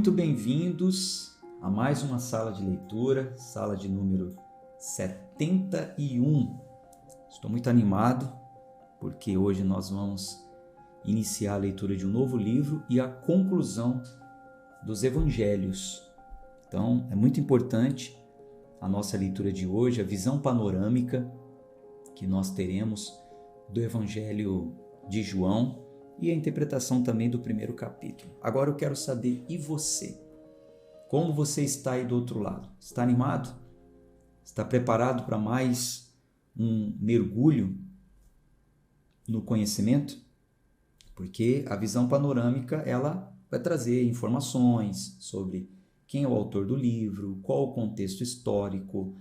muito bem-vindos a mais uma sala de leitura, sala de número 71. Estou muito animado porque hoje nós vamos iniciar a leitura de um novo livro e a conclusão dos evangelhos. Então, é muito importante a nossa leitura de hoje, a visão panorâmica que nós teremos do evangelho de João e a interpretação também do primeiro capítulo. Agora eu quero saber, e você? Como você está aí do outro lado? Está animado? Está preparado para mais um mergulho no conhecimento? Porque a visão panorâmica, ela vai trazer informações sobre quem é o autor do livro, qual o contexto histórico,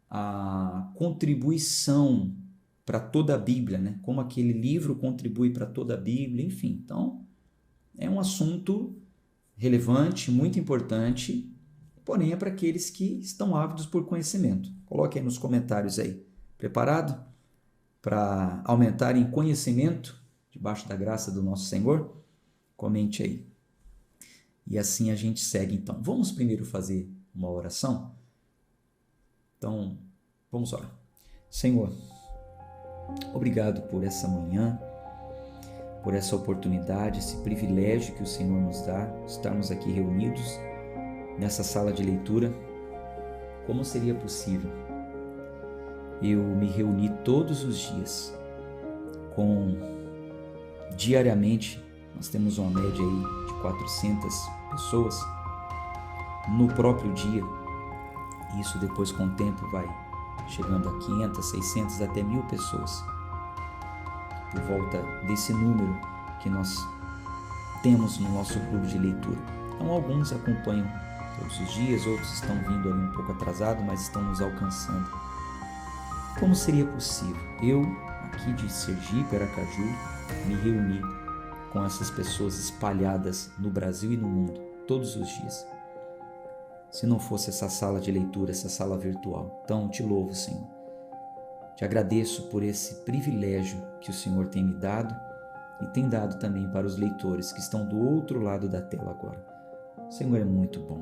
a contribuição para toda a Bíblia, né? Como aquele livro contribui para toda a Bíblia, enfim. Então, é um assunto relevante, muito importante, porém é para aqueles que estão ávidos por conhecimento. Coloque aí nos comentários aí. Preparado para aumentar em conhecimento debaixo da graça do nosso Senhor? Comente aí. E assim a gente segue então. Vamos primeiro fazer uma oração? Então, vamos orar. Senhor, obrigado por essa manhã, por essa oportunidade, esse privilégio que o Senhor nos dá, estarmos aqui reunidos nessa sala de leitura. Como seria possível eu me reunir todos os dias diariamente, nós temos uma média aí de 400 pessoas no próprio dia, e isso depois com o tempo vai chegando a 500, 600, até 1.000 pessoas, por volta desse número que nós temos no nosso clube de leitura. Então alguns acompanham todos os dias, outros estão vindo ali um pouco atrasado, mas estão nos alcançando. Como seria possível eu, aqui de Sergipe, Aracaju, me reunir com essas pessoas espalhadas no Brasil e no mundo, todos os dias, se não fosse essa sala de leitura, essa sala virtual? Então, te louvo, Senhor. Te agradeço por esse privilégio que o Senhor tem me dado e tem dado também para os leitores que estão do outro lado da tela agora. O Senhor é muito bom.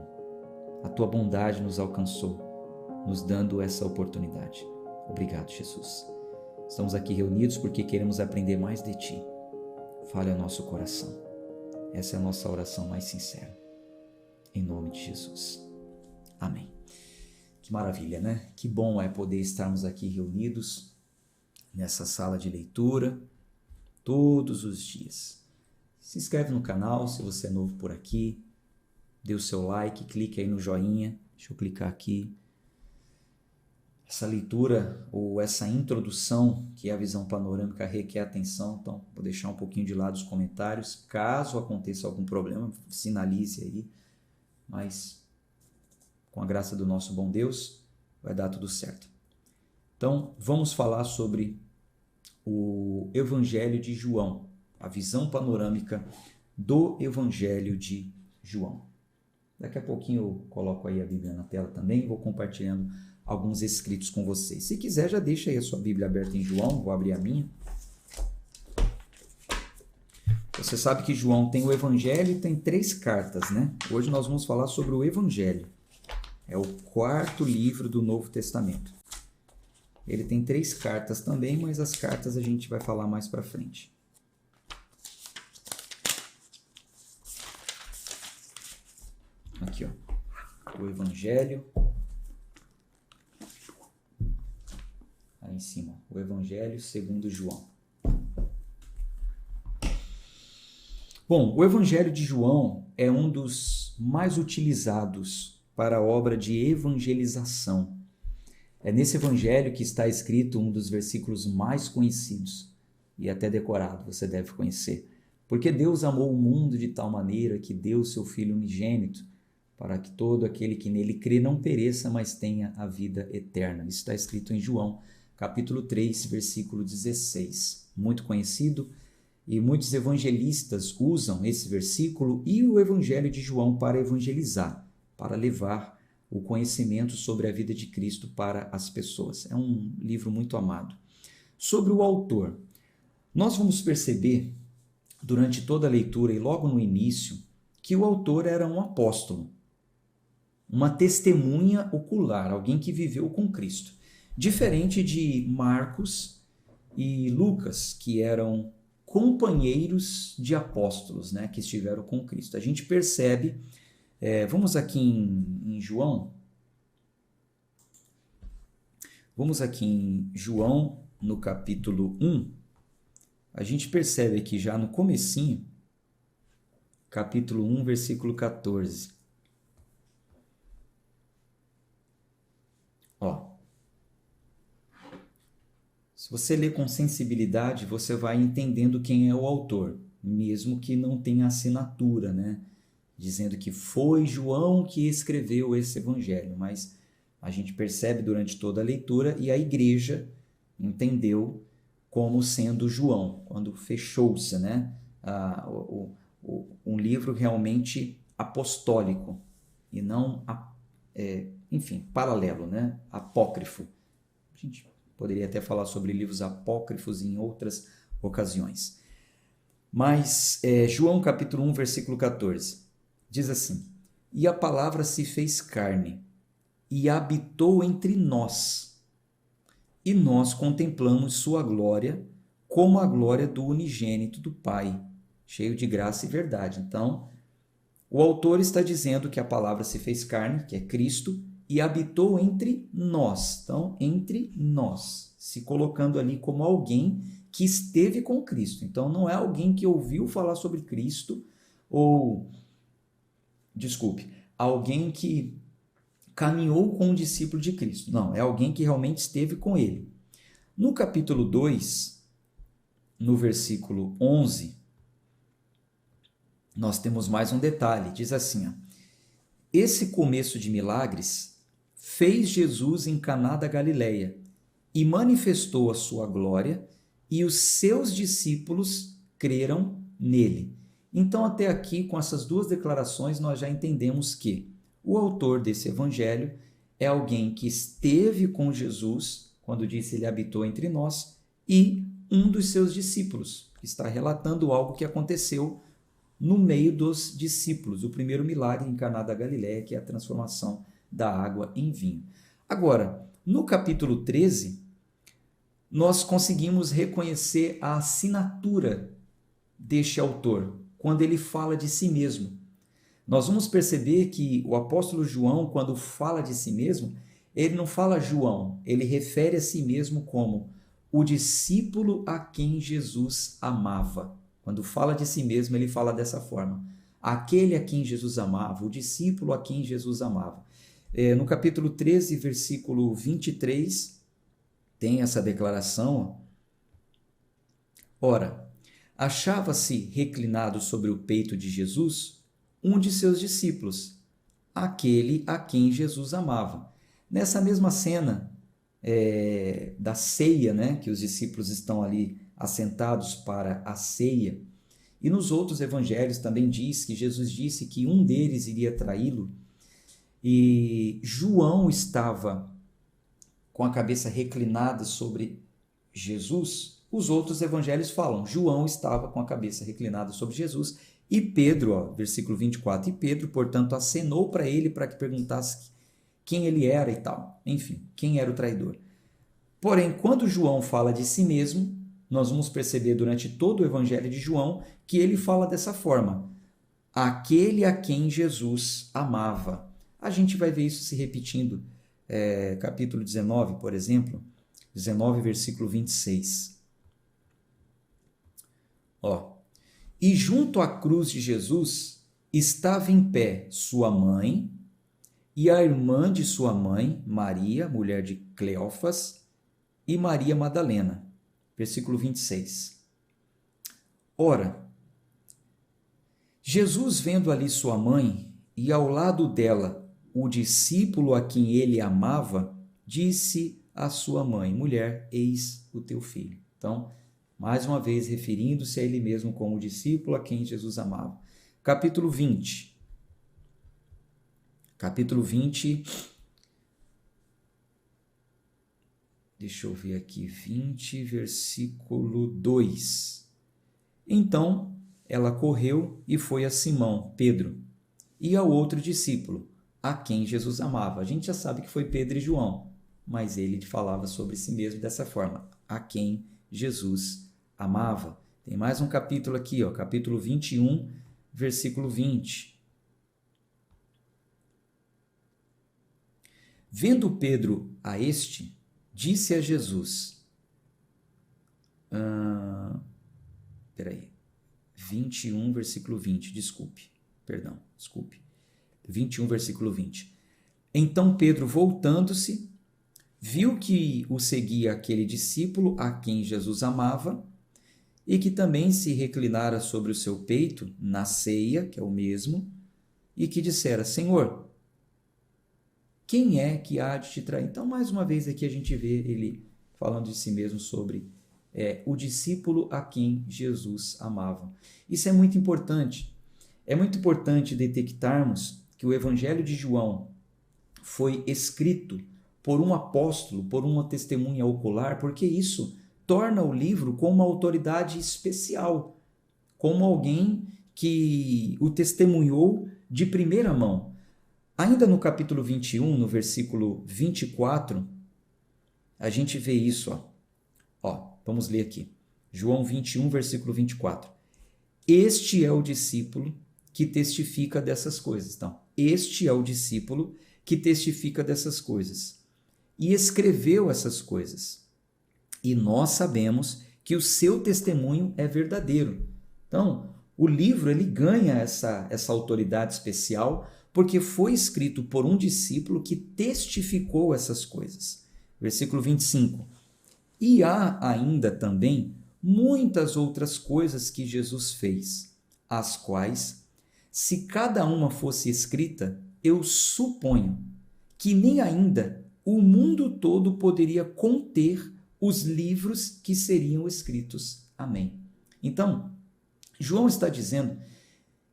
A tua bondade nos alcançou, nos dando essa oportunidade. Obrigado, Jesus. Estamos aqui reunidos porque queremos aprender mais de Ti. Fale ao nosso coração. Essa é a nossa oração mais sincera. Em nome de Jesus. Amém. Que maravilha, né? Que bom é poder estarmos aqui reunidos nessa sala de leitura todos os dias. Se inscreve no canal se você é novo por aqui. Dê o seu like, clique aí no joinha. Deixa eu clicar aqui. Essa leitura ou essa introdução, que é a visão panorâmica, requer atenção. Então, vou deixar um pouquinho de lado os comentários. Caso aconteça algum problema, sinalize aí. Mas, com a graça do nosso bom Deus, vai dar tudo certo. Então, vamos falar sobre o Evangelho de João, a visão panorâmica do Evangelho de João. Daqui a pouquinho eu coloco aí a Bíblia na tela também, vou compartilhando alguns escritos com vocês. Se quiser, já deixa aí a sua Bíblia aberta em João, vou abrir a minha. Você sabe que João tem o Evangelho e tem 3 cartas, né? Hoje nós vamos falar sobre o Evangelho. É o 4º livro do Novo Testamento. Ele tem 3 cartas também, mas as cartas a gente vai falar mais para frente. Aqui, ó. O Evangelho. Aí em cima, o Evangelho segundo João. Bom, o Evangelho de João é um dos mais utilizados para a obra de evangelização. É nesse Evangelho que está escrito um dos versículos mais conhecidos e até decorado, você deve conhecer. Porque Deus amou o mundo de tal maneira que deu o seu Filho unigênito, para que todo aquele que nele crê não pereça, mas tenha a vida eterna. Isso está escrito em João, capítulo 3, versículo 16. Muito conhecido. E muitos evangelistas usam esse versículo e o Evangelho de João para evangelizar, para levar o conhecimento sobre a vida de Cristo para as pessoas. É um livro muito amado. Sobre o autor, nós vamos perceber durante toda a leitura e logo no início que o autor era um apóstolo, uma testemunha ocular, alguém que viveu com Cristo. Diferente de Marcos e Lucas, que eram companheiros de apóstolos, né, que estiveram com Cristo. A gente percebe, vamos aqui em João, no capítulo 1, a gente percebe aqui já no comecinho, capítulo 1, versículo 14. Ó, se você ler com sensibilidade, você vai entendendo quem é o autor, mesmo que não tenha assinatura, né? Dizendo que foi João que escreveu esse evangelho, mas a gente percebe durante toda a leitura e a igreja entendeu como sendo João, quando fechou-se, né? Um livro realmente apostólico e não, enfim, paralelo, né? Apócrifo. A gente poderia até falar sobre livros apócrifos em outras ocasiões. Mas João capítulo 1, versículo 14, diz assim: E a palavra se fez carne e habitou entre nós, e nós contemplamos sua glória como a glória do unigênito do Pai, cheio de graça e verdade. Então, o autor está dizendo que a palavra se fez carne, que é Cristo, e habitou entre nós. Então, entre nós, se colocando ali como alguém que esteve com Cristo. Então, não é alguém que ouviu falar sobre Cristo, alguém que caminhou com um discípulo de Cristo. Não, é alguém que realmente esteve com ele. No capítulo 2, no versículo 11, nós temos mais um detalhe. Diz assim, ó, esse começo de milagres fez Jesus em Caná da Galileia e manifestou a sua glória, e os seus discípulos creram nele. Então, até aqui, com essas duas declarações, nós já entendemos que o autor desse evangelho é alguém que esteve com Jesus, quando disse ele habitou entre nós, e um dos seus discípulos, que está relatando algo que aconteceu no meio dos discípulos, o primeiro milagre em Caná da Galileia, que é a transformação da água em vinho. Agora, no capítulo 13, nós conseguimos reconhecer a assinatura deste autor, quando ele fala de si mesmo. Nós vamos perceber que o apóstolo João, quando fala de si mesmo, ele não fala João, ele refere a si mesmo como o discípulo a quem Jesus amava. Quando fala de si mesmo, ele fala dessa forma: aquele a quem Jesus amava, o discípulo a quem Jesus amava. No capítulo 13, versículo 23, tem essa declaração. Ora, achava-se reclinado sobre o peito de Jesus um de seus discípulos, aquele a quem Jesus amava. Nessa mesma cena da ceia, né, que os discípulos estão ali assentados para a ceia, e nos outros evangelhos também diz que Jesus disse que um deles iria traí-lo, e João estava com a cabeça reclinada sobre Jesus. Os outros evangelhos falam, João estava com a cabeça reclinada sobre Jesus, e Pedro, versículo 24, e Pedro, portanto, acenou para ele para que perguntasse quem ele era e tal. Enfim, quem era o traidor. Porém, quando João fala de si mesmo, nós vamos perceber durante todo o evangelho de João que ele fala dessa forma: aquele a quem Jesus amava. A gente vai ver isso se repetindo. Capítulo 19, por exemplo, 19, versículo 26. E junto à cruz de Jesus estava em pé sua mãe e a irmã de sua mãe, Maria, mulher de Cleófas, e Maria Madalena. Versículo 26. Ora, Jesus, vendo ali sua mãe e ao lado dela o discípulo a quem ele amava, disse à sua mãe: mulher, eis o teu filho. Então, mais uma vez, referindo-se a ele mesmo como o discípulo a quem Jesus amava. Capítulo 20. Capítulo 20. Deixa eu ver aqui. 20, versículo 2. Então, ela correu e foi a Simão, Pedro, e ao outro discípulo, a quem Jesus amava. A gente já sabe que foi Pedro e João, mas ele falava sobre si mesmo dessa forma, a quem Jesus amava. Tem mais um capítulo aqui, ó, capítulo 21, versículo 20. Vendo Pedro a este, disse a Jesus... 21, versículo 20, desculpe. 21, versículo 20. Então Pedro, voltando-se, viu que o seguia aquele discípulo a quem Jesus amava e que também se reclinara sobre o seu peito na ceia, que é o mesmo, e que dissera, Senhor, quem é que há de te trair? Então, mais uma vez aqui a gente vê ele falando de si mesmo sobre o discípulo a quem Jesus amava. Isso é muito importante. É muito importante detectarmos que o Evangelho de João foi escrito por um apóstolo, por uma testemunha ocular, porque isso torna o livro com uma autoridade especial, como alguém que o testemunhou de primeira mão. Ainda no capítulo 21, no versículo 24, a gente vê isso. Vamos ler aqui. João 21, versículo 24. Este é o discípulo que testifica dessas coisas. Então, este é o discípulo que testifica dessas coisas e escreveu essas coisas. E nós sabemos que o seu testemunho é verdadeiro. Então, o livro ele ganha essa autoridade especial porque foi escrito por um discípulo que testificou essas coisas. Versículo 25. E há ainda também muitas outras coisas que Jesus fez, as quais, se cada uma fosse escrita, eu suponho que nem ainda o mundo todo poderia conter os livros que seriam escritos. Amém. Então, João está dizendo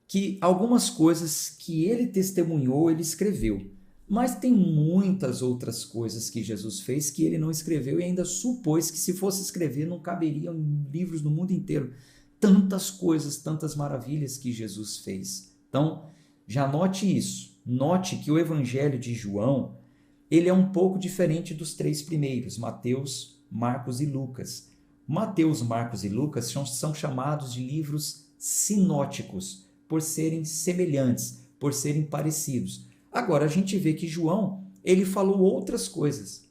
que algumas coisas que ele testemunhou, ele escreveu. Mas tem muitas outras coisas que Jesus fez que ele não escreveu e ainda supôs que se fosse escrever não caberiam livros no mundo inteiro. Tantas coisas, tantas maravilhas que Jesus fez. Então, já note isso. Note que o Evangelho de João, ele é um pouco diferente dos três primeiros, Mateus, Marcos e Lucas. Mateus, Marcos e Lucas são chamados de livros sinóticos, por serem semelhantes, por serem parecidos. Agora, a gente vê que João, ele falou outras coisas.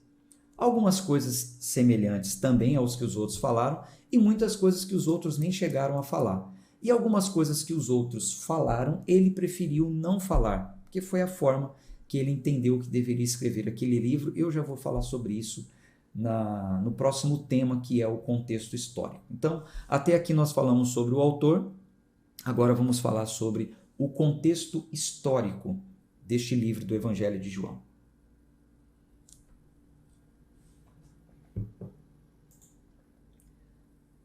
Algumas coisas semelhantes também aos que os outros falaram e muitas coisas que os outros nem chegaram a falar. E algumas coisas que os outros falaram, ele preferiu não falar, porque foi a forma que ele entendeu que deveria escrever aquele livro. Eu já vou falar sobre isso no próximo tema, que é o contexto histórico. Então, até aqui nós falamos sobre o autor, agora vamos falar sobre o contexto histórico deste livro do Evangelho de João.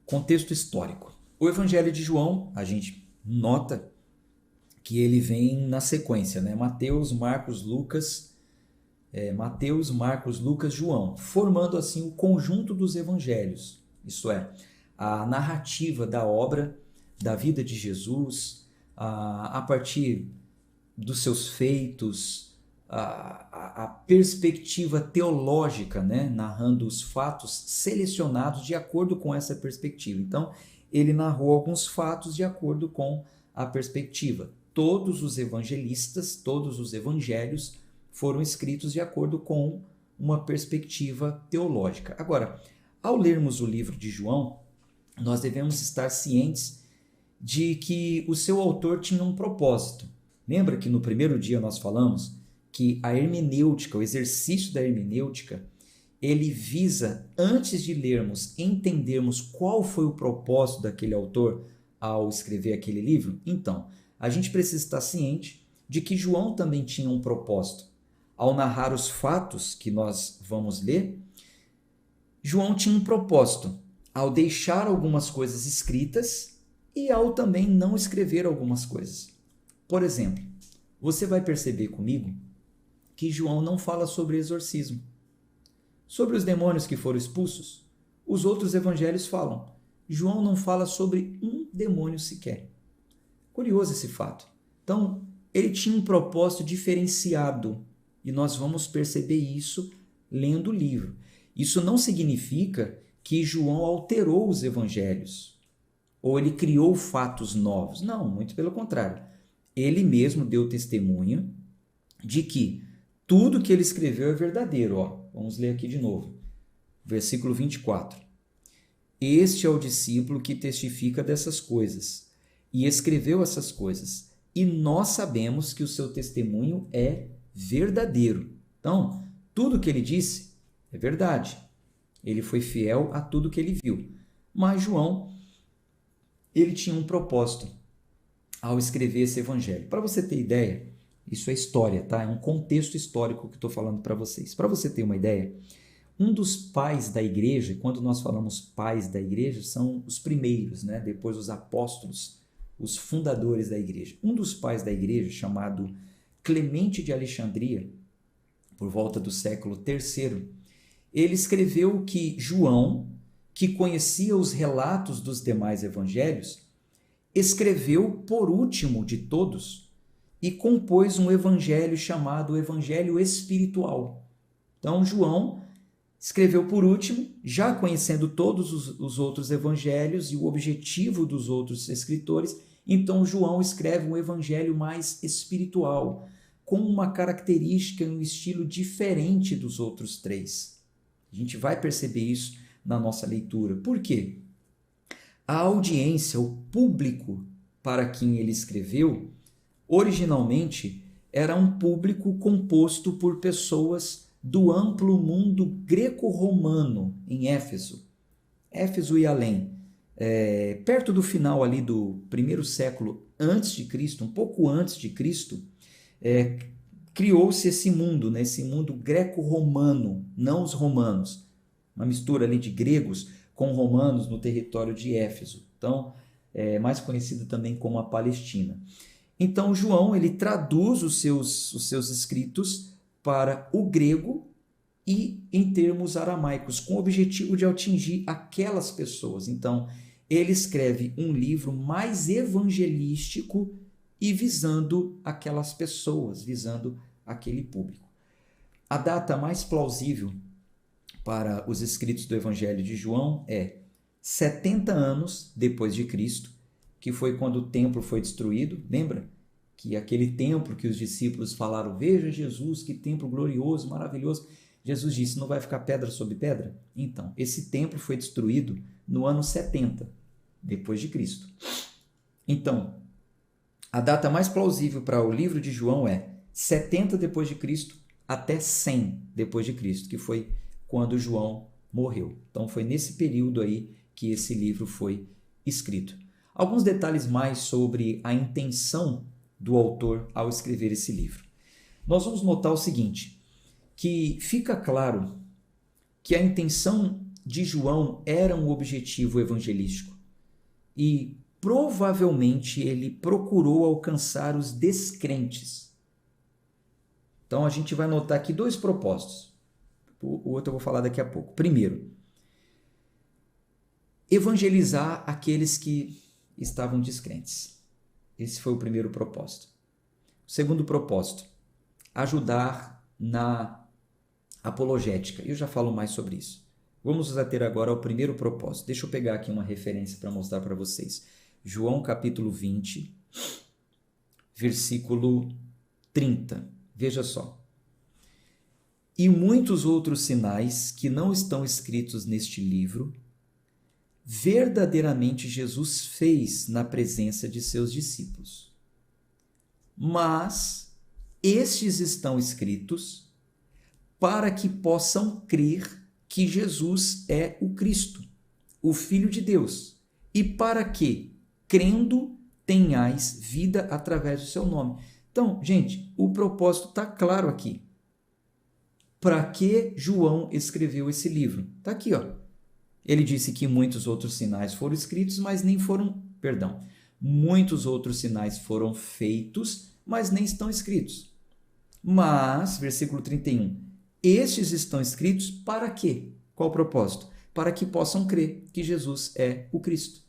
Contexto histórico. O Evangelho de João, a gente nota que ele vem na sequência, né? Mateus, Marcos, Lucas, João, formando assim o conjunto dos evangelhos, isto é, a narrativa da obra, da vida de Jesus, a partir dos seus feitos, a perspectiva teológica, né? Narrando os fatos selecionados de acordo com essa perspectiva. Então, ele narrou alguns fatos de acordo com a perspectiva. Todos os evangelistas, todos os evangelhos foram escritos de acordo com uma perspectiva teológica. Agora, ao lermos o livro de João, nós devemos estar cientes de que o seu autor tinha um propósito. Lembra que no primeiro dia nós falamos que a hermenêutica, o exercício da hermenêutica, ele visa, antes de lermos, entendermos qual foi o propósito daquele autor ao escrever aquele livro? Então, a gente precisa estar ciente de que João também tinha um propósito. Ao narrar os fatos que nós vamos ler, João tinha um propósito ao deixar algumas coisas escritas e ao também não escrever algumas coisas. Por exemplo, você vai perceber comigo que João não fala sobre exorcismo. Sobre os demônios que foram expulsos, os outros evangelhos falam. João não fala sobre um demônio sequer. Curioso esse fato. Então, ele tinha um propósito diferenciado e nós vamos perceber isso lendo o livro. Isso não significa que João alterou os evangelhos ou ele criou fatos novos. Não, muito pelo contrário. Ele mesmo deu testemunho de que tudo que ele escreveu é verdadeiro. Vamos ler aqui de novo. Versículo 24. Este é o discípulo que testifica dessas coisas e escreveu essas coisas. E nós sabemos que o seu testemunho é verdadeiro. Então, tudo que ele disse é verdade. Ele foi fiel a tudo que ele viu. Mas João, ele tinha um propósito ao escrever esse evangelho. Para você ter ideia, isso é história, tá? É um contexto histórico que estou falando para vocês. Para você ter uma ideia, um dos pais da igreja, quando nós falamos pais da igreja, são os primeiros, né? Depois os apóstolos, os fundadores da igreja. Um dos pais da igreja, chamado Clemente de Alexandria, por volta do século III, ele escreveu que João, que conhecia os relatos dos demais evangelhos, escreveu por último de todos e compôs um evangelho chamado Evangelho Espiritual. Então, João escreveu por último, já conhecendo todos os outros evangelhos e o objetivo dos outros escritores. Então, João escreve um evangelho mais espiritual, com uma característica e um estilo diferente dos outros três. A gente vai perceber isso na nossa leitura. Por quê? A audiência, o público para quem ele escreveu, originalmente era um público composto por pessoas do amplo mundo greco-romano em Éfeso. Éfeso e além. Perto do final ali do primeiro século antes de Cristo, um pouco antes de Cristo, criou-se esse mundo, né? Esse mundo greco-romano, não os romanos. Uma mistura ali de gregos com romanos no território de Éfeso. Então, mais conhecido também como a Palestina. Então, João ele traduz os seus escritos para o grego e em termos aramaicos, com o objetivo de atingir aquelas pessoas. Então, ele escreve um livro mais evangelístico e visando aquelas pessoas, visando aquele público. A data mais plausível para os escritos do Evangelho de João é 70 anos depois de Cristo, que foi quando o templo foi destruído. Lembra? Que aquele templo que os discípulos falaram, veja Jesus, que templo glorioso, maravilhoso. Jesus disse, não vai ficar pedra sobre pedra? Então, esse templo foi destruído no ano 70 depois de Cristo. Então, a data mais plausível para o livro de João é 70 depois de Cristo até 100 depois de Cristo, que foi quando João morreu. Então foi nesse período aí que esse livro foi escrito. Alguns detalhes mais sobre a intenção do autor ao escrever esse livro. Nós vamos notar o seguinte, que fica claro que a intenção de João era um objetivo evangelístico e provavelmente ele procurou alcançar os descrentes. Então a gente vai notar aqui dois propósitos. O outro eu vou falar daqui a pouco. Primeiro, evangelizar aqueles que estavam descrentes. Esse foi o primeiro propósito. O segundo propósito, ajudar na apologética. Eu já falo mais sobre isso. Vamos nos ater agora ao primeiro propósito. Deixa eu pegar aqui uma referência para mostrar para vocês. João capítulo 20, versículo 30. Veja só. E muitos outros sinais que não estão escritos neste livro, verdadeiramente Jesus fez na presença de seus discípulos. Mas estes estão escritos para que possam crer que Jesus é o Cristo, o Filho de Deus, e para que, crendo, tenhais vida através do seu nome. Então, gente, o propósito está claro aqui. Para que João escreveu esse livro? Está aqui, ó. Ele disse que muitos outros sinais foram escritos, mas nem foram, muitos outros sinais foram feitos, mas nem estão escritos. Mas, versículo 31, estes estão escritos para quê? Qual o propósito? Para que possam crer que Jesus é o Cristo,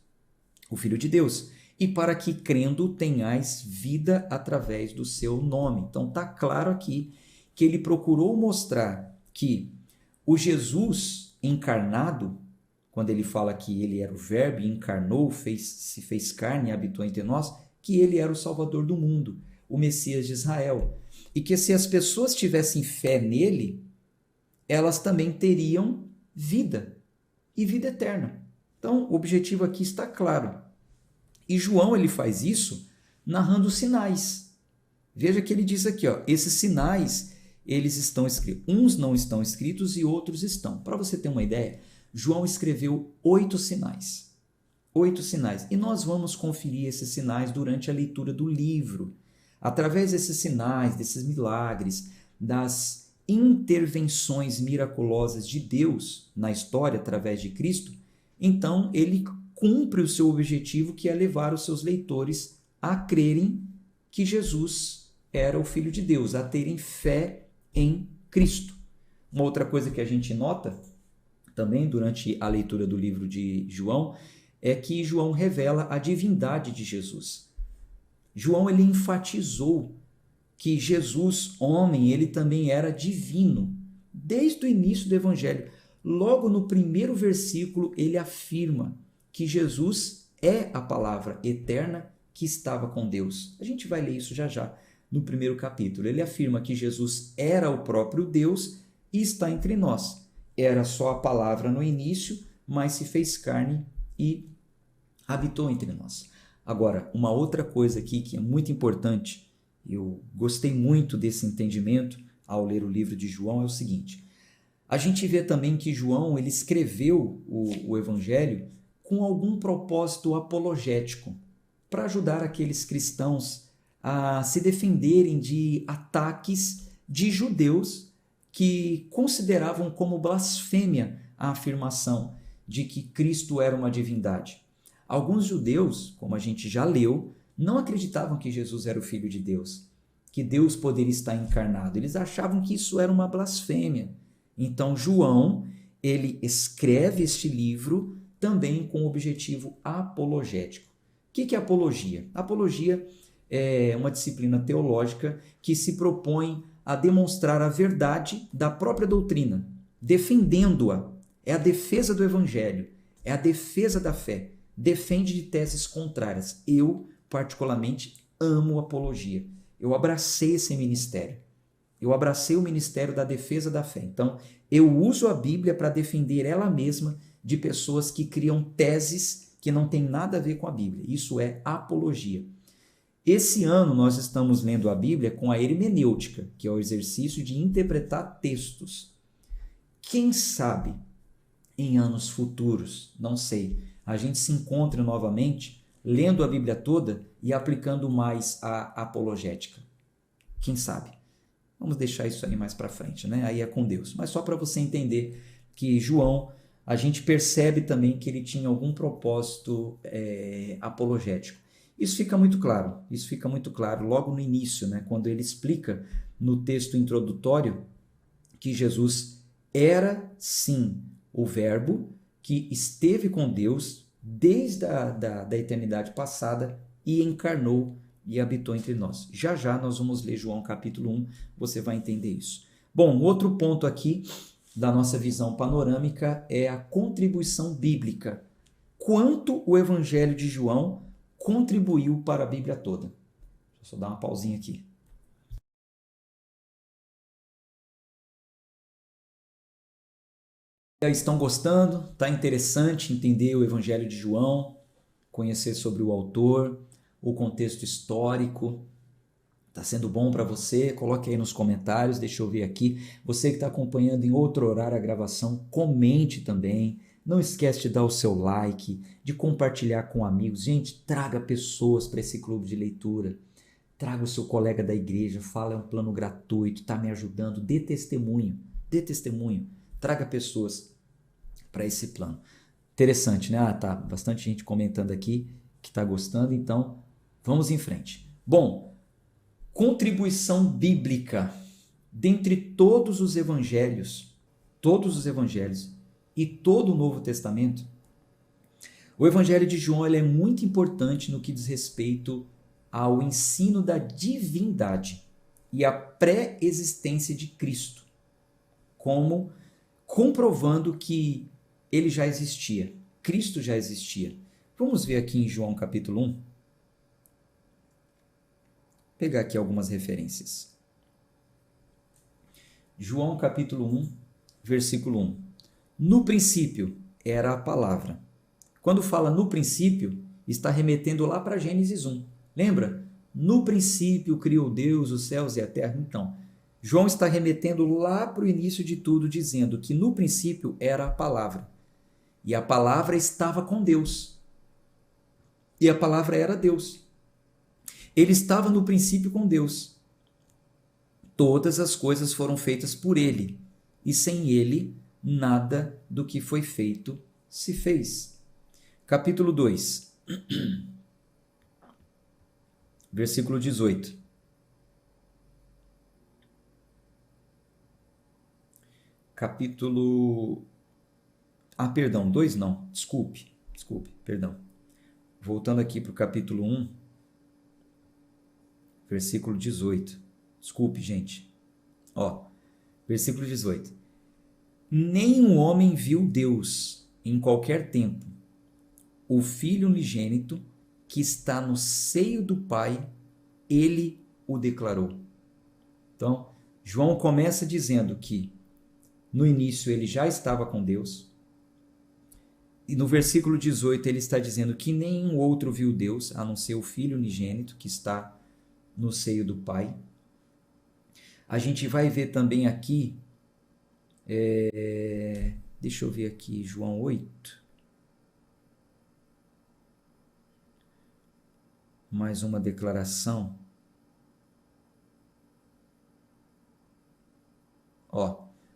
o Filho de Deus, e para que crendo tenhais vida através do seu nome. Então está claro aqui que ele procurou mostrar que o Jesus encarnado, quando ele fala que ele era o Verbo e encarnou, se fez carne e habitou entre nós, que ele era o Salvador do mundo, o Messias de Israel. E que se as pessoas tivessem fé nele, elas também teriam vida e vida eterna. Então, o objetivo aqui está claro. E João ele faz isso narrando sinais. Veja que ele diz aqui, ó, esses sinais, eles estão escritos. Uns não estão escritos e outros estão. Para você ter uma ideia, João escreveu 8 sinais. 8 sinais. E nós vamos conferir esses sinais durante a leitura do livro. Através desses sinais, desses milagres, das intervenções miraculosas de Deus na história através de Cristo, então ele cumpre o seu objetivo, que é levar os seus leitores a crerem que Jesus era o Filho de Deus, a terem fé em Cristo. Uma outra coisa que a gente nota também durante a leitura do livro de João é que João revela a divindade de Jesus. João ele enfatizou que Jesus, homem, ele também era divino. Desde o início do Evangelho, logo no primeiro versículo, ele afirma que Jesus é a palavra eterna que estava com Deus. A gente vai ler isso já já no primeiro capítulo. Ele afirma que Jesus era o próprio Deus e está entre nós. Era só a palavra no início, mas se fez carne e habitou entre nós. Agora, uma outra coisa aqui que é muito importante, eu gostei muito desse entendimento ao ler o livro de João, é o seguinte: a gente vê também que João ele escreveu o Evangelho com algum propósito apologético, para ajudar aqueles cristãos a se defenderem de ataques de judeus que consideravam como blasfêmia a afirmação de que Cristo era uma divindade. Alguns judeus, como a gente já leu, não acreditavam que Jesus era o Filho de Deus, que Deus poderia estar encarnado. Eles achavam que isso era uma blasfêmia. Então João, ele escreve este livro também com o objetivo apologético. O que é apologia? Apologia é uma disciplina teológica que se propõe a demonstrar a verdade da própria doutrina, defendendo-a. É a defesa do evangelho, é a defesa da fé. Defende de teses contrárias. Eu, particularmente, amo apologia. Eu abracei esse ministério. Eu abracei o ministério da defesa da fé. Então, eu uso a Bíblia para defender ela mesma de pessoas que criam teses que não têm nada a ver com a Bíblia. Isso é apologia. Esse ano nós estamos lendo a Bíblia com a hermenêutica, que é o exercício de interpretar textos. Quem sabe, em anos futuros, não sei, a gente se encontre novamente lendo a Bíblia toda e aplicando mais a apologética. Quem sabe? Vamos deixar isso aí mais para frente, né? Aí é com Deus. Mas só para você entender que João, a gente percebe também que ele tinha algum propósito apologético. Isso fica muito claro logo no início, né? Quando ele explica no texto introdutório que Jesus era, sim, o Verbo que esteve com Deus desde da eternidade passada e encarnou e habitou entre nós. Já já nós vamos ler João capítulo 1, você vai entender isso. Bom, outro ponto aqui da nossa visão panorâmica é a contribuição bíblica. Quanto o Evangelho de João contribuiu para a Bíblia toda. Deixa eu só dar uma pausinha aqui. Estão gostando? Está interessante entender o Evangelho de João, conhecer sobre o autor, o contexto histórico. Está sendo bom para você? Coloque aí nos comentários, deixa eu ver aqui. Você que está acompanhando em outro horário a gravação, comente também. Não esquece de dar o seu like, de compartilhar com amigos. Gente, traga pessoas para esse clube de leitura. Traga o seu colega da igreja, fala, é um plano gratuito, está me ajudando. Dê testemunho, dê testemunho. Traga pessoas para esse plano. Interessante, né? Tá bastante gente comentando aqui que está gostando, então vamos em frente. Bom, contribuição bíblica. Dentre todos os evangelhos e todo o Novo Testamento, O Evangelho de João ele é muito importante no que diz respeito ao ensino da divindade e à pré-existência de Cristo, como comprovando que ele já existia, Cristo já existia. Vamos ver aqui em João capítulo 1. Pegar aqui algumas referências. João capítulo 1, versículo 1. No princípio era a palavra. Quando fala no princípio, está remetendo lá para Gênesis 1. Lembra? No princípio criou Deus os céus e a terra. Então, João está remetendo lá para o início de tudo, dizendo que no princípio era a palavra. E a palavra estava com Deus. E a palavra era Deus. Ele estava no princípio com Deus. Todas as coisas foram feitas por ele. E sem ele, nada do que foi feito se fez. Capítulo 2, versículo 18. Capítulo... perdão, 2 não, desculpe, perdão. Voltando aqui para o capítulo 1, versículo 18. Desculpe, gente. Versículo 18. Nenhum homem viu Deus em qualquer tempo. O Filho unigênito que está no seio do Pai, ele o declarou. Então, João começa dizendo que no início ele já estava com Deus. E no versículo 18 ele está dizendo que nenhum outro viu Deus, a não ser o Filho unigênito que está no seio do Pai. A gente vai ver também aqui, deixa eu ver aqui, João 8. Mais uma declaração.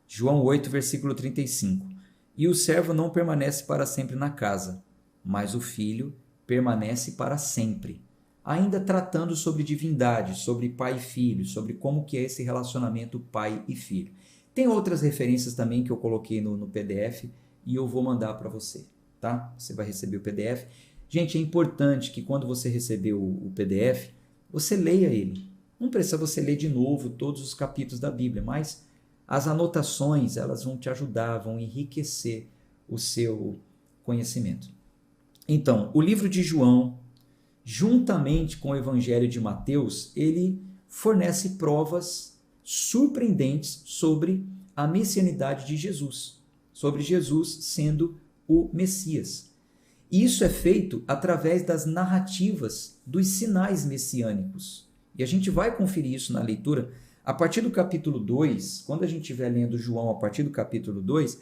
João 8, versículo 35. E o servo não permanece para sempre na casa, mas o filho permanece para sempre. Ainda tratando sobre divindade, sobre pai e filho, sobre como que é esse relacionamento pai e filho. Tem outras referências também que eu coloquei no PDF e eu vou mandar para você, tá? Você vai receber o PDF. Gente, é importante que quando você receber o PDF, você leia ele. Não precisa você ler de novo todos os capítulos da Bíblia, mas as anotações, elas vão te ajudar, vão enriquecer o seu conhecimento. Então, o livro de João, juntamente com o Evangelho de Mateus, ele fornece provas surpreendentes sobre a messianidade de Jesus, sobre Jesus sendo o Messias. E isso é feito através das narrativas dos sinais messiânicos. E a gente vai conferir isso na leitura. A partir do capítulo 2, quando a gente estiver lendo João a partir do capítulo 2,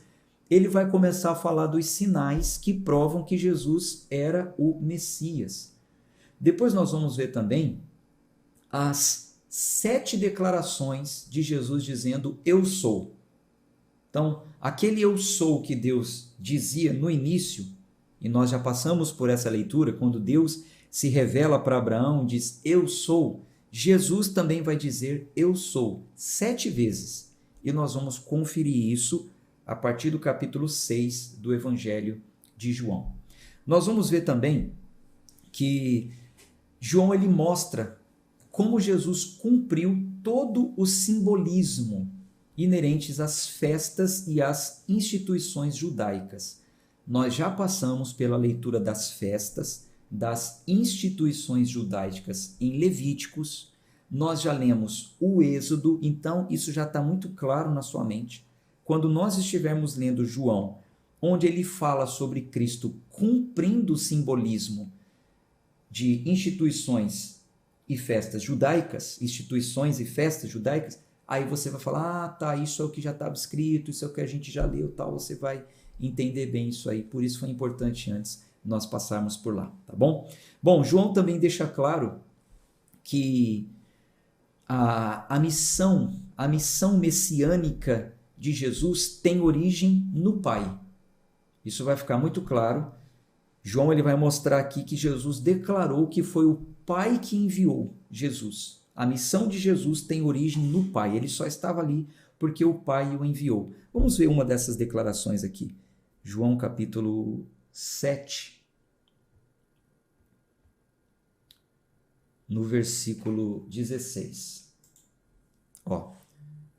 ele vai começar a falar dos sinais que provam que Jesus era o Messias. Depois nós vamos ver também as 7 declarações de Jesus dizendo eu sou. Então, aquele eu sou que Deus dizia no início, e nós já passamos por essa leitura, quando Deus se revela para Abraão, diz eu sou, Jesus também vai dizer eu sou 7 vezes. E nós vamos conferir isso a partir do capítulo 6 do Evangelho de João. Nós vamos ver também que João ele mostra como Jesus cumpriu todo o simbolismo inerentes às festas e às instituições judaicas. Nós já passamos pela leitura das festas, das instituições judaicas em Levíticos, nós já lemos o Êxodo, então isso já está muito claro na sua mente. Quando nós estivermos lendo João, onde ele fala sobre Cristo cumprindo o simbolismo de instituições e festas judaicas, instituições e festas judaicas, aí você vai falar, tá, isso é o que já estava escrito, isso é o que a gente já leu, tal, você vai entender bem isso aí, por isso foi importante antes nós passarmos por lá, tá bom? Bom, João também deixa claro que a missão messiânica de Jesus tem origem no Pai. Isso vai ficar muito claro. João ele vai mostrar aqui que Jesus declarou que foi o Pai que enviou Jesus. A missão de Jesus tem origem no Pai. Ele só estava ali porque o Pai o enviou. Vamos ver uma dessas declarações aqui. João capítulo 7, no versículo 16. Ó,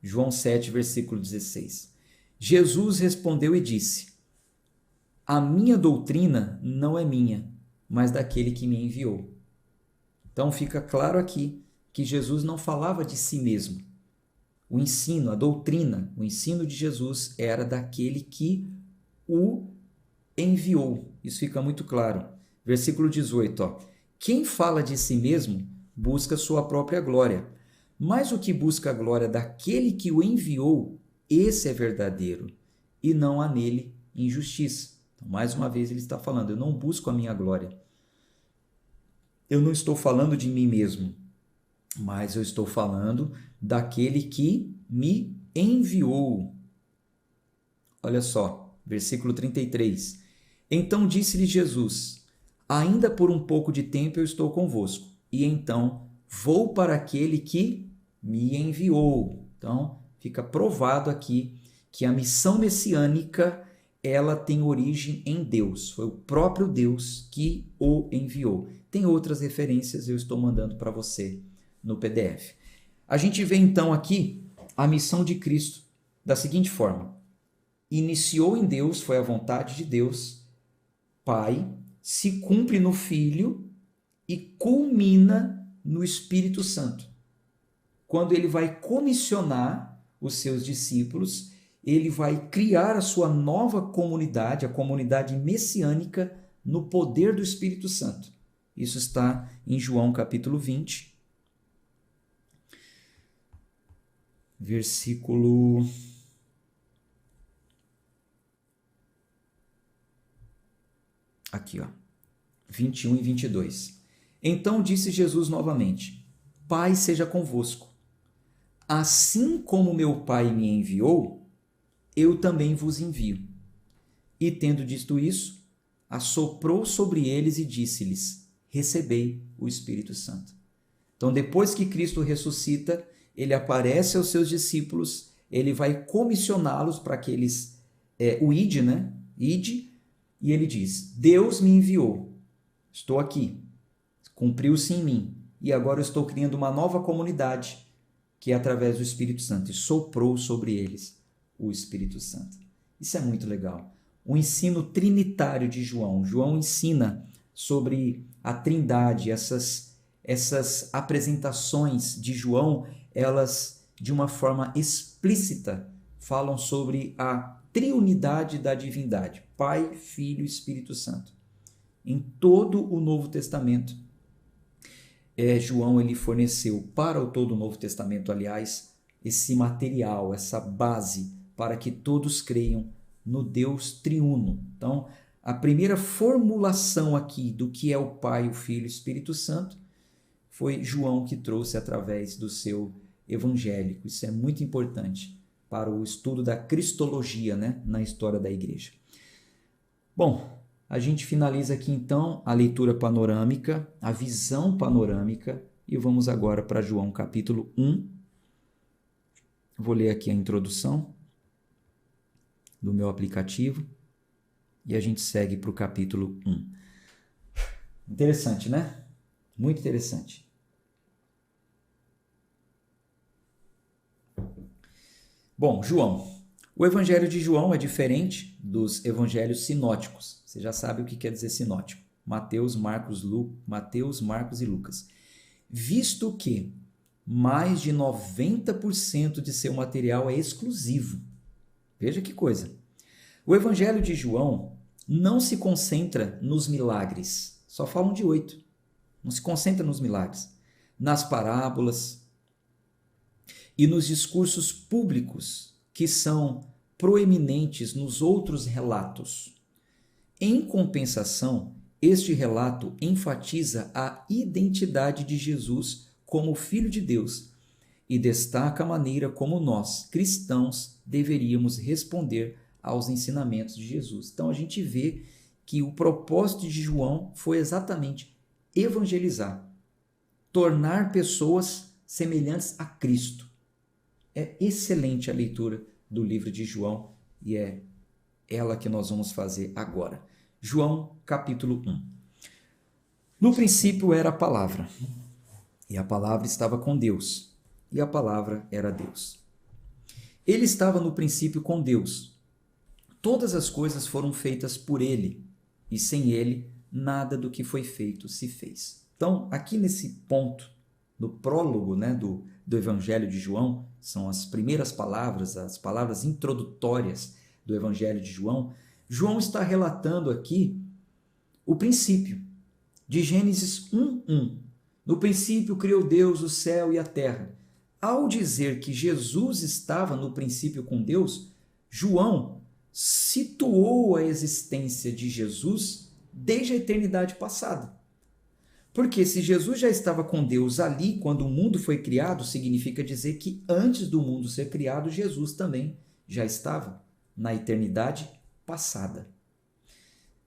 João 7, versículo 16. Jesus respondeu e disse: a minha doutrina não é minha, mas daquele que me enviou. Então fica claro aqui que Jesus não falava de si mesmo. O ensino, a doutrina, o ensino de Jesus era daquele que o enviou. Isso fica muito claro. Versículo 18, ó. Quem fala de si mesmo busca sua própria glória, mas o que busca a glória daquele que o enviou, esse é verdadeiro, e não há nele injustiça. Então, mais uma vez ele está falando, eu não busco a minha glória. Eu não estou falando de mim mesmo, mas eu estou falando daquele que me enviou. Olha só, versículo 33. Então disse-lhe Jesus: ainda por um pouco de tempo eu estou convosco, e então vou para aquele que me enviou. Então, fica provado aqui que a missão messiânica, ela tem origem em Deus. Foi o próprio Deus que o enviou. Tem outras referências, eu estou mandando para você no PDF. A gente vê então aqui a missão de Cristo da seguinte forma: iniciou em Deus, foi a vontade de Deus, Pai, se cumpre no Filho e culmina no Espírito Santo. Quando ele vai comissionar os seus discípulos, ele vai criar a sua nova comunidade, a comunidade messiânica, no poder do Espírito Santo. Isso está em João capítulo 20, versículo... Aqui, ó, 21 e 22. Então disse Jesus novamente: Pai seja convosco. Assim como meu Pai me enviou, eu também vos envio. E tendo dito isso, assoprou sobre eles e disse-lhes: recebei o Espírito Santo. Então, depois que Cristo ressuscita, ele aparece aos seus discípulos, ele vai comissioná-los para que eles, o ide, né? Ide, e ele diz: Deus me enviou, estou aqui, cumpriu-se em mim, e agora eu estou criando uma nova comunidade, que é através do Espírito Santo, e soprou sobre eles o Espírito Santo. Isso é muito legal. O ensino trinitário de João. João ensina sobre a Trindade, essas apresentações de João, elas de uma forma explícita falam sobre a triunidade da divindade, Pai, Filho e Espírito Santo. Em todo o Novo Testamento, João ele forneceu para todo o Novo Testamento, aliás, esse material, essa base para que todos creiam no Deus triuno. Então, a primeira formulação aqui do que é o Pai, o Filho e o Espírito Santo foi João que trouxe através do seu evangélico. Isso é muito importante para o estudo da cristologia, né, na história da igreja. Bom, a gente finaliza aqui então a leitura panorâmica, a visão panorâmica, e vamos agora para João capítulo 1. Vou ler aqui a introdução do meu aplicativo e a gente segue para o capítulo 1. Interessante, né? Muito interessante. Bom, João. O evangelho de João é diferente dos evangelhos sinóticos. Você já sabe o que quer dizer sinótico. Mateus, Marcos e Lucas. Visto que mais de 90% de seu material é exclusivo. Veja que coisa. O evangelho de João não se concentra nos milagres. Só falam de 8. Não se concentra nos milagres. Nas parábolas e nos discursos públicos que são proeminentes nos outros relatos. Em compensação, este relato enfatiza a identidade de Jesus como Filho de Deus e destaca a maneira como nós, cristãos, deveríamos responder aos ensinamentos de Jesus. Então a gente vê que o propósito de João foi exatamente evangelizar, tornar pessoas semelhantes a Cristo. É excelente a leitura do livro de João e é ela que nós vamos fazer agora. João, capítulo 1. No princípio era a palavra, E a palavra estava com Deus, e a palavra era Deus. Ele estava no princípio com Deus. Todas as coisas foram feitas por ele, e sem ele, nada do que foi feito se fez. Então, aqui nesse ponto, no prólogo, né, do Evangelho de João, são as primeiras palavras, as palavras introdutórias do Evangelho de João, João está relatando aqui o princípio, de Gênesis 1:1. No princípio criou Deus o céu e a terra. Ao dizer que Jesus estava no princípio com Deus, João situou a existência de Jesus desde a eternidade passada. Porque se Jesus já estava com Deus ali quando o mundo foi criado, significa dizer que antes do mundo ser criado, Jesus também já estava na eternidade passada.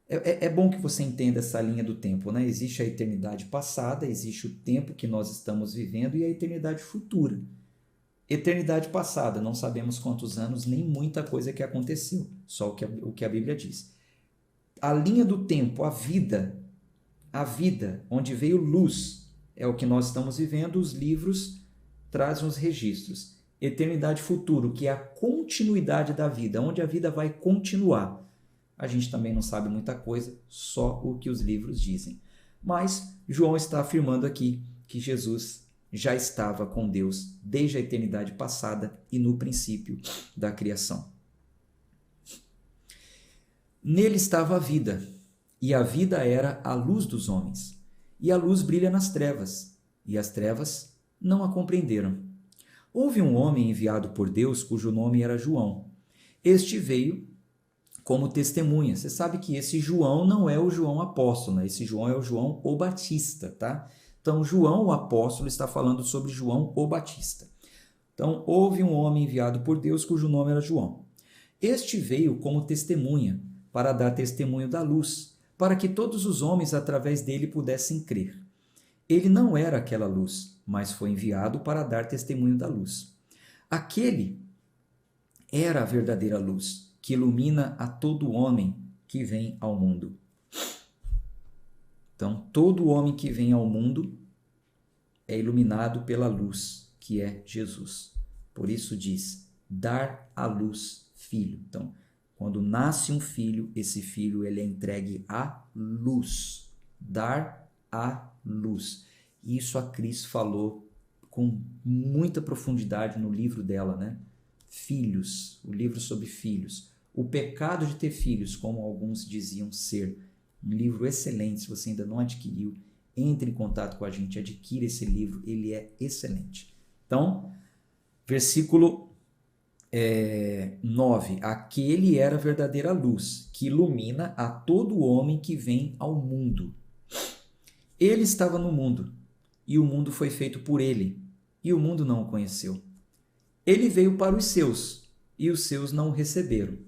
É bom que você entenda essa linha do tempo, né? Existe a eternidade passada, existe o tempo que nós estamos vivendo e a eternidade futura. Eternidade passada, não sabemos quantos anos, nem muita coisa que aconteceu, só o que a Bíblia diz. A linha do tempo, a vida, onde veio luz, é o que nós estamos vivendo, os livros trazem os registros. Eternidade futuro, que é a continuidade da vida, onde a vida vai continuar. A gente também não sabe muita coisa, só o que os livros dizem. Mas João está afirmando aqui que Jesus já estava com Deus desde a eternidade passada e no princípio da criação. Nele estava a vida, e a vida era a luz dos homens. E a luz brilha nas trevas, e as trevas não a compreenderam. Houve um homem enviado por Deus, cujo nome era João. Este veio como testemunha. Você sabe que esse João não é o João apóstolo, né? Esse João é o João o Batista, tá? Então, João o apóstolo está falando sobre João o Batista. Então, houve um homem enviado por Deus, cujo nome era João. Este veio como testemunha, para dar testemunho da luz, para que todos os homens através dele pudessem crer. Ele não era aquela luz, mas foi enviado para dar testemunho da luz. Aquele era a verdadeira luz, que ilumina a todo homem que vem ao mundo. Então, todo homem que vem ao mundo é iluminado pela luz, que é Jesus. Por isso diz, dar à luz filho. Então, quando nasce um filho, esse filho ele é entregue à luz. Dar à luz. Isso a Cris falou com muita profundidade no livro dela, né? Filhos, o livro sobre filhos. O pecado de ter filhos, como alguns diziam ser. Um livro excelente, se você ainda não adquiriu, entre em contato com a gente, adquira esse livro, ele é excelente. Então, versículo 9. Aquele era a verdadeira luz, que ilumina a todo homem que vem ao mundo. Ele estava no mundo, e o mundo foi feito por ele, e o mundo não o conheceu. Ele veio para os seus, e os seus não o receberam.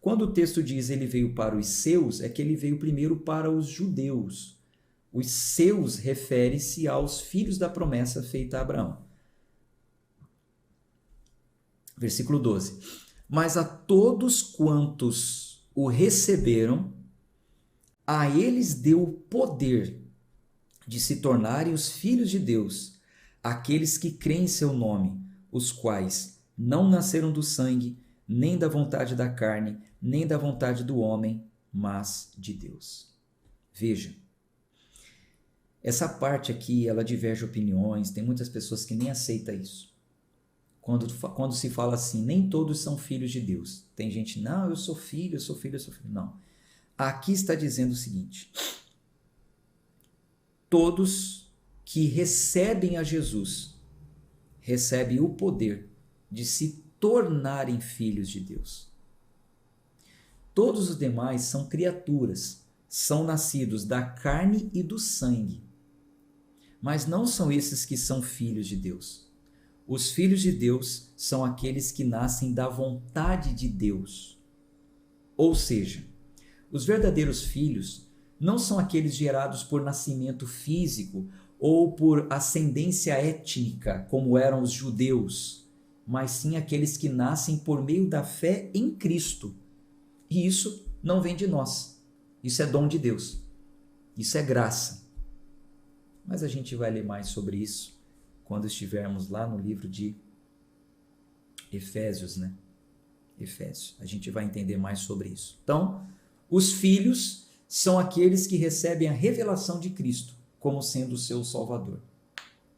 Quando o texto diz ele veio para os seus, é que ele veio primeiro para os judeus. Os seus refere-se aos filhos da promessa feita a Abraão. Versículo 12. Mas a todos quantos o receberam, a eles deu o poder de se tornarem os filhos de Deus, aqueles que creem em seu nome, os quais não nasceram do sangue, nem da vontade da carne, nem da vontade do homem, mas de Deus. Veja, essa parte aqui, ela diverge opiniões, tem muitas pessoas que nem aceitam isso. Quando se fala assim, nem todos são filhos de Deus. Tem gente, não, eu sou filho, eu sou filho, eu sou filho. Não. Aqui está dizendo o seguinte, todos que recebem a Jesus, recebem o poder de se tornarem filhos de Deus. Todos os demais são criaturas, são nascidos da carne e do sangue, mas não são esses que são filhos de Deus. Os filhos de Deus são aqueles que nascem da vontade de Deus. Ou seja, os verdadeiros filhos não são aqueles gerados por nascimento físico ou por ascendência étnica, como eram os judeus, mas sim aqueles que nascem por meio da fé em Cristo. E isso não vem de nós. Isso é dom de Deus. Isso é graça. Mas a gente vai ler mais sobre isso quando estivermos lá no livro de Efésios, né? Efésios. A gente vai entender mais sobre isso. Então, os filhos são aqueles que recebem a revelação de Cristo como sendo o seu Salvador.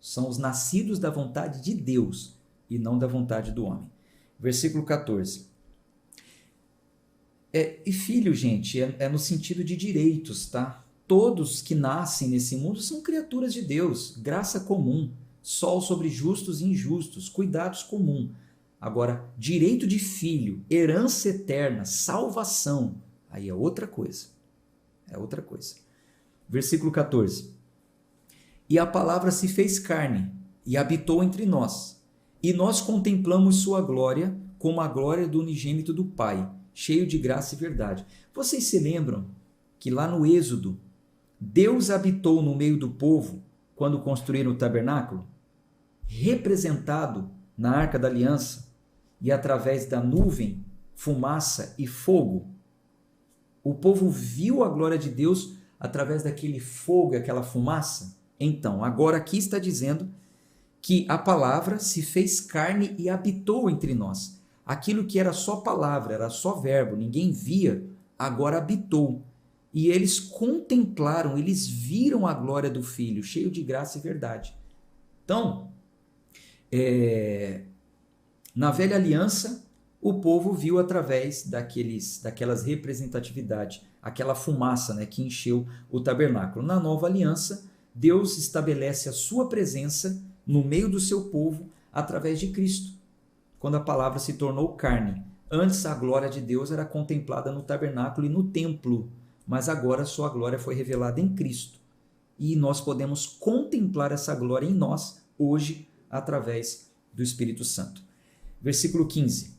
São os nascidos da vontade de Deus e não da vontade do homem. Versículo 14. E filho, gente, é no sentido de direitos, tá? Todos que nascem nesse mundo são criaturas de Deus, graça comum, sol sobre justos e injustos, cuidados comum. Agora, direito de filho, herança eterna, salvação, aí é outra coisa. É outra coisa. Versículo 14. E a palavra se fez carne e habitou entre nós, e nós contemplamos sua glória como a glória do unigênito do Pai, cheio de graça e verdade. Vocês se lembram que lá no Êxodo, Deus habitou no meio do povo quando construíram o tabernáculo? Representado na Arca da Aliança e através da nuvem, fumaça e fogo. O povo viu a glória de Deus através daquele fogo, aquela fumaça. Então, agora aqui está dizendo que a palavra se fez carne e habitou entre nós. Aquilo que era só palavra, era só verbo, ninguém via, agora habitou. E eles contemplaram, eles viram a glória do Filho, cheio de graça e verdade. Então, na velha aliança, o povo viu através daquelas representatividades, aquela fumaça, né, que encheu o tabernáculo. Na nova aliança, Deus estabelece a sua presença no meio do seu povo através de Cristo, quando a palavra se tornou carne. Antes a glória de Deus era contemplada no tabernáculo e no templo, mas agora sua glória foi revelada em Cristo. E nós podemos contemplar essa glória em nós hoje através do Espírito Santo. Versículo 15.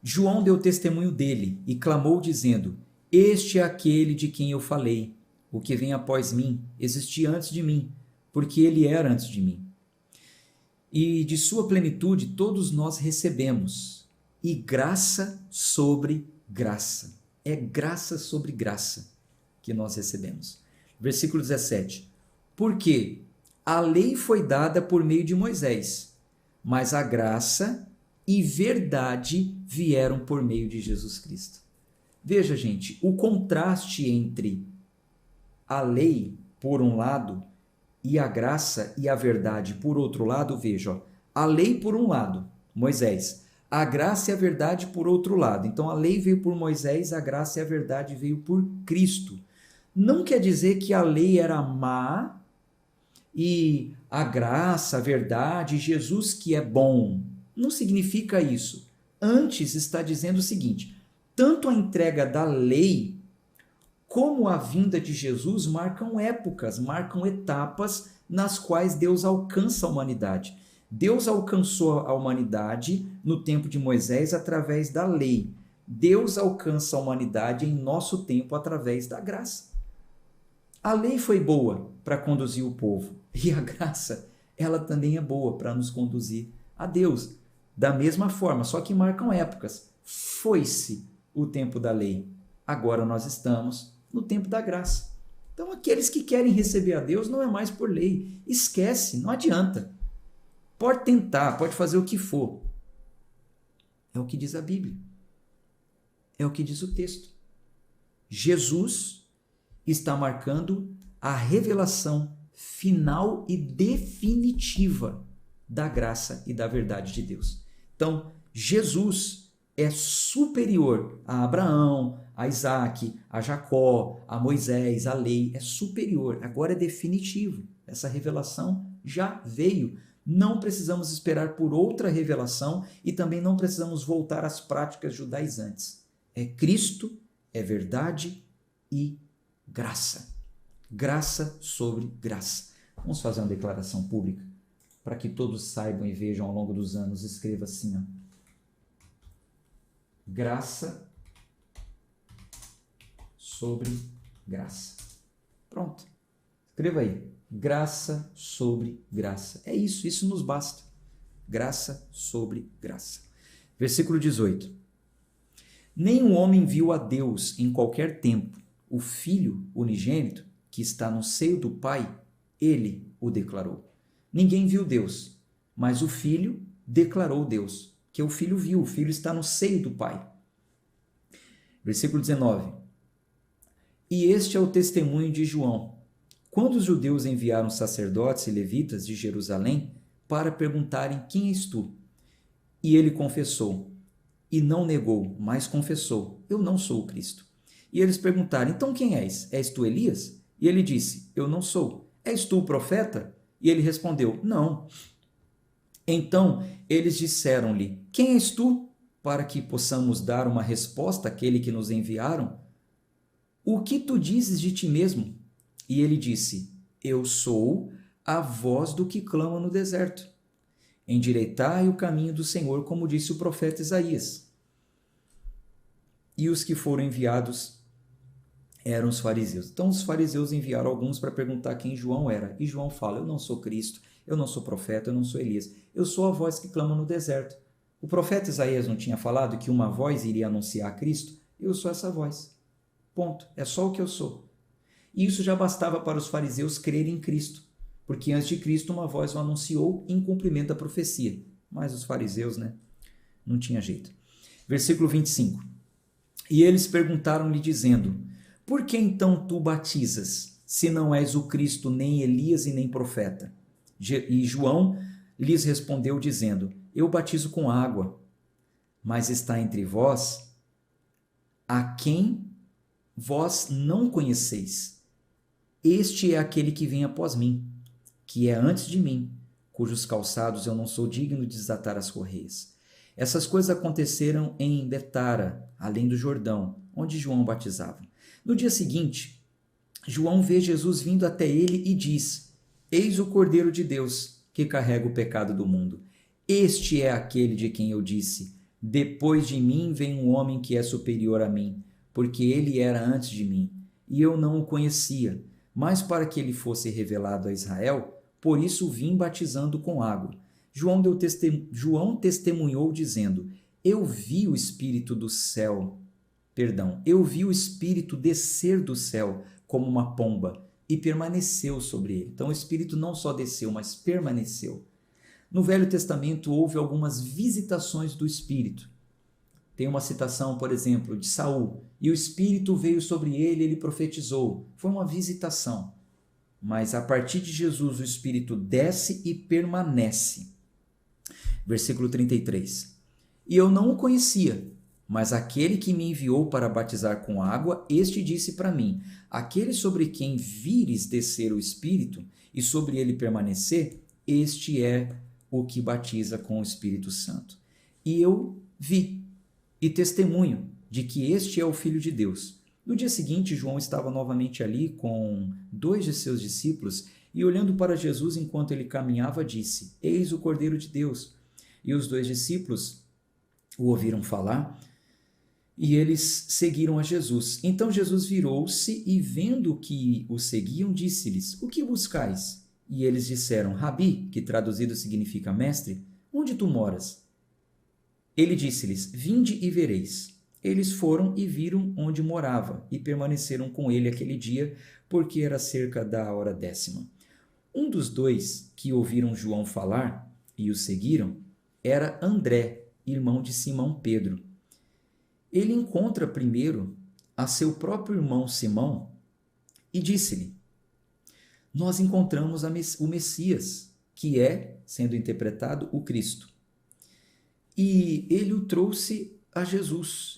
João deu testemunho dele e clamou dizendo: Este é aquele de quem eu falei. O que vem após mim existia antes de mim, porque ele era antes de mim. E de sua plenitude todos nós recebemos, e graça sobre graça. É graça sobre graça que nós recebemos. Versículo 17. Porque a lei foi dada por meio de Moisés, mas a graça e verdade vieram por meio de Jesus Cristo. Veja, gente, o contraste entre a lei, por um lado, e a graça e a verdade, por outro lado, veja, ó, a lei por um lado, Moisés, a graça e a verdade por outro lado. Então a lei veio por Moisés, a graça e a verdade veio por Cristo. Não quer dizer que a lei era má e a graça, a verdade, Jesus que é bom. Não significa isso. Antes está dizendo o seguinte: tanto a entrega da lei como a vinda de Jesus marcam épocas, marcam etapas nas quais Deus alcança a humanidade. Deus alcançou a humanidade no tempo de Moisés através da lei. Deus alcança a humanidade em nosso tempo através da graça. A lei foi boa para conduzir o povo e a graça, ela também é boa para nos conduzir a Deus. Da mesma forma, só que marcam épocas. Foi-se o tempo da lei. Agora nós estamos no tempo da graça. Então aqueles que querem receber a Deus não é mais por lei. Esquece, não adianta. Pode tentar, pode fazer o que for. É o que diz a Bíblia. É o que diz o texto. Jesus está marcando a revelação final e definitiva da graça e da verdade de Deus. Então, Jesus é superior a Abraão, a Isaac, a Jacó, a Moisés, a lei. É superior. Agora é definitivo. Essa revelação já veio. Não precisamos esperar por outra revelação e também não precisamos voltar às práticas judaizantes. É Cristo, é verdade e graça. Graça sobre graça. Vamos fazer uma declaração pública para que todos saibam e vejam ao longo dos anos. Escreva assim, ó. Graça sobre graça. Pronto. Escreva aí. Graça sobre graça. É isso, isso nos basta. Graça sobre graça. Versículo 18. Nenhum homem viu a Deus em qualquer tempo. O Filho unigênito, que está no seio do Pai, ele o declarou. Ninguém viu Deus, mas o Filho declarou Deus, que o Filho viu, o Filho está no seio do Pai. Versículo 19. E este é o testemunho de João. Quando os judeus enviaram sacerdotes e levitas de Jerusalém para perguntarem: quem és tu? E ele confessou, e não negou, mas confessou: eu não sou o Cristo. E eles perguntaram: então quem és? És tu Elias? E ele disse: eu não sou. És tu o profeta? E ele respondeu: não. Então eles disseram-lhe: quem és tu? Para que possamos dar uma resposta àquele que nos enviaram. O que tu dizes de ti mesmo? E ele disse: eu sou a voz do que clama no deserto. Endireitai o caminho do Senhor, como disse o profeta Isaías. E os que foram enviados eram os fariseus. Então os fariseus enviaram alguns para perguntar quem João era. E João fala: eu não sou Cristo, eu não sou profeta, eu não sou Elias. Eu sou a voz que clama no deserto. O profeta Isaías não tinha falado que uma voz iria anunciar Cristo? Eu sou essa voz. Ponto. É só o que eu sou. E isso já bastava para os fariseus crerem em Cristo, porque antes de Cristo uma voz o anunciou em cumprimento da profecia. Mas os fariseus, não tinha jeito. Versículo 25. E eles perguntaram-lhe dizendo: por que então tu batizas, se não és o Cristo, nem Elias e nem profeta? E João lhes respondeu dizendo: eu batizo com água, mas está entre vós a quem vós não conheceis. Este é aquele que vem após mim, que é antes de mim, cujos calçados eu não sou digno de desatar as correias. Essas coisas aconteceram em Betara, além do Jordão, onde João batizava. No dia seguinte, João vê Jesus vindo até ele e diz: eis o Cordeiro de Deus, que carrega o pecado do mundo. Este é aquele de quem eu disse: depois de mim vem um homem que é superior a mim, porque ele era antes de mim, e eu não o conhecia. Mas para que ele fosse revelado a Israel, por isso vim batizando com água. João testemunhou dizendo: eu vi o Espírito descer do céu como uma pomba e permaneceu sobre ele. Então o Espírito não só desceu, mas permaneceu. No Velho Testamento houve algumas visitações do Espírito. Tem uma citação, por exemplo, de Saul: e o Espírito veio sobre ele, ele profetizou. Foi uma visitação. Mas a partir de Jesus o Espírito desce e permanece. Versículo 33. E eu não o conhecia, mas aquele que me enviou para batizar com água, este disse para mim: aquele sobre quem vires descer o Espírito e sobre ele permanecer, este é o que batiza com o Espírito Santo. E eu vi e testemunho de que este é o Filho de Deus. No dia seguinte, João estava novamente ali com 2 de seus discípulos e, olhando para Jesus enquanto ele caminhava, disse: eis o Cordeiro de Deus. E os 2 discípulos o ouviram falar e eles seguiram a Jesus. Então Jesus virou-se e, vendo que o seguiam, disse-lhes: o que buscais? E eles disseram: Rabi, que traduzido significa mestre, onde tu moras? Ele disse-lhes: vinde e vereis. Eles foram e viram onde morava e permaneceram com ele aquele dia, porque era cerca da hora 10ª. Um dos 2 que ouviram João falar e o seguiram era André, irmão de Simão Pedro. Ele encontra primeiro a seu próprio irmão Simão e disse-lhe: nós encontramos o Messias, que é, sendo interpretado, o Cristo. E ele o trouxe a Jesus.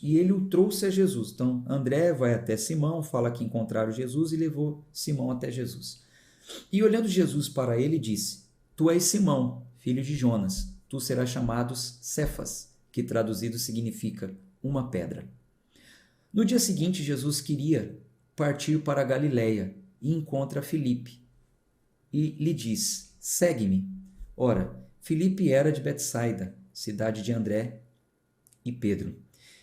Então, André vai até Simão, fala que encontraram Jesus e levou Simão até Jesus. E olhando Jesus para ele, disse: tu és Simão, filho de Jonas, tu serás chamado Cefas, que traduzido significa uma pedra. No dia seguinte, Jesus queria partir para a Galileia e encontra Filipe e lhe diz: segue-me. Ora, Filipe era de Betsaida, cidade de André e Pedro.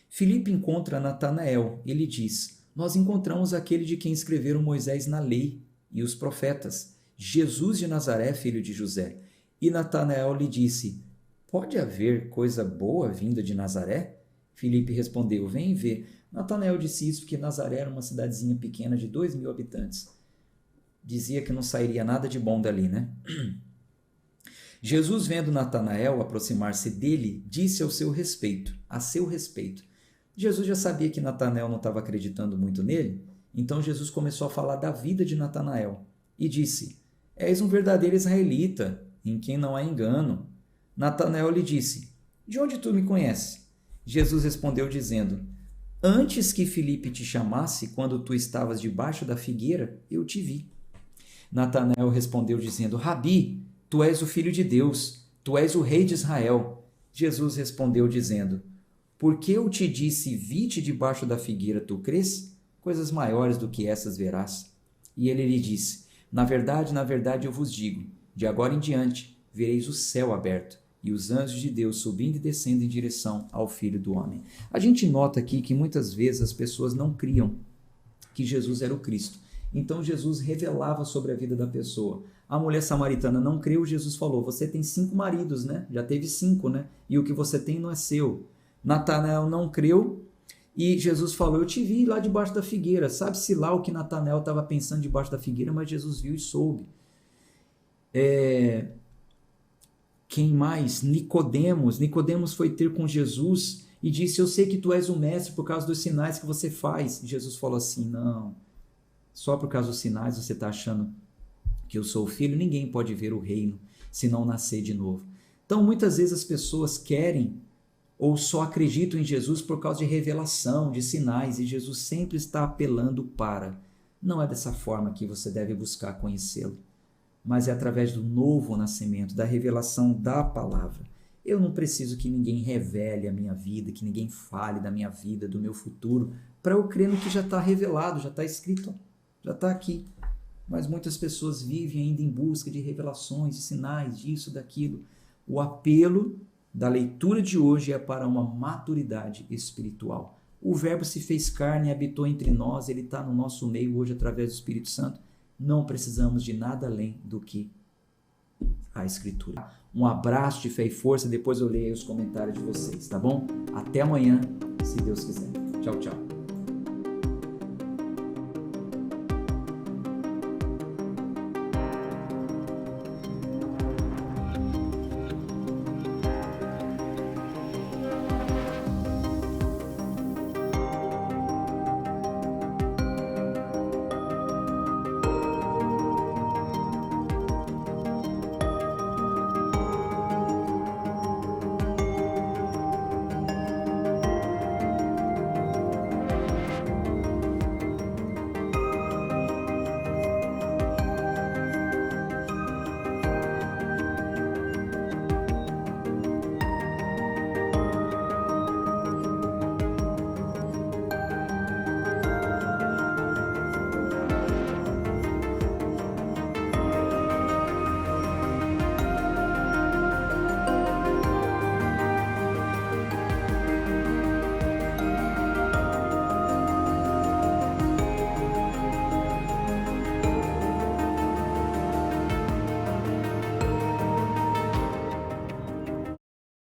Filipe encontra Natanael e lhe diz: nós encontramos aquele de quem escreveram Moisés na lei e os profetas, Jesus de Nazaré, filho de José. E Natanael lhe disse: pode haver coisa boa vinda de Nazaré? Filipe respondeu: vem ver. Natanael disse isso porque Nazaré era uma cidadezinha pequena de 2.000 habitantes. dizia que não sairia nada de bom dali, né? Jesus, vendo Natanael aproximar-se dele, disse a seu respeito. Jesus já sabia que Natanael não estava acreditando muito nele, então Jesus começou a falar da vida de Natanael e disse: És um verdadeiro israelita, em quem não há engano. Natanael lhe disse: De onde tu me conheces? Jesus respondeu dizendo: Antes que Filipe te chamasse, quando tu estavas debaixo da figueira, eu te vi. Natanael respondeu dizendo: Rabi, tu és o Filho de Deus, tu és o Rei de Israel. Jesus respondeu dizendo: Porque eu te disse, vi-te debaixo da figueira, tu crês? Coisas maiores do que essas verás. E ele lhe disse: na verdade, eu vos digo, de agora em diante vereis o céu aberto e os anjos de Deus subindo e descendo em direção ao Filho do Homem. A gente nota aqui que muitas vezes as pessoas não criam que Jesus era o Cristo. Então Jesus revelava sobre a vida da pessoa. A mulher samaritana não creu, Jesus falou: você tem 5 maridos, né? Já teve 5, né? E o que você tem não é seu. Natanael não creu e Jesus falou: eu te vi lá debaixo da figueira. Sabe-se lá o que Natanael estava pensando debaixo da figueira, mas Jesus viu e soube. Quem mais? Nicodemos foi ter com Jesus e disse: eu sei que tu és o mestre por causa dos sinais que você faz. Jesus falou assim: não, só por causa dos sinais você está achando que eu sou o filho? Ninguém pode ver o reino se não nascer de novo. Então muitas vezes as pessoas querem ou só acreditam em Jesus por causa de revelação, de sinais, e Jesus sempre está apelando para: não é dessa forma que você deve buscar conhecê-lo, mas é através do novo nascimento, da revelação da palavra. Eu não preciso que ninguém revele a minha vida, que ninguém fale da minha vida, do meu futuro, para eu crer no que já está revelado, já está escrito, já está aqui. Mas muitas pessoas vivem ainda em busca de revelações, de sinais, disso, daquilo. O apelo da leitura de hoje é para uma maturidade espiritual. O Verbo se fez carne e habitou entre nós, ele está no nosso meio hoje através do Espírito Santo. Não precisamos de nada além do que a Escritura. Um abraço de fé e força, depois eu leio os comentários de vocês, tá bom? Até amanhã, se Deus quiser. Tchau, tchau.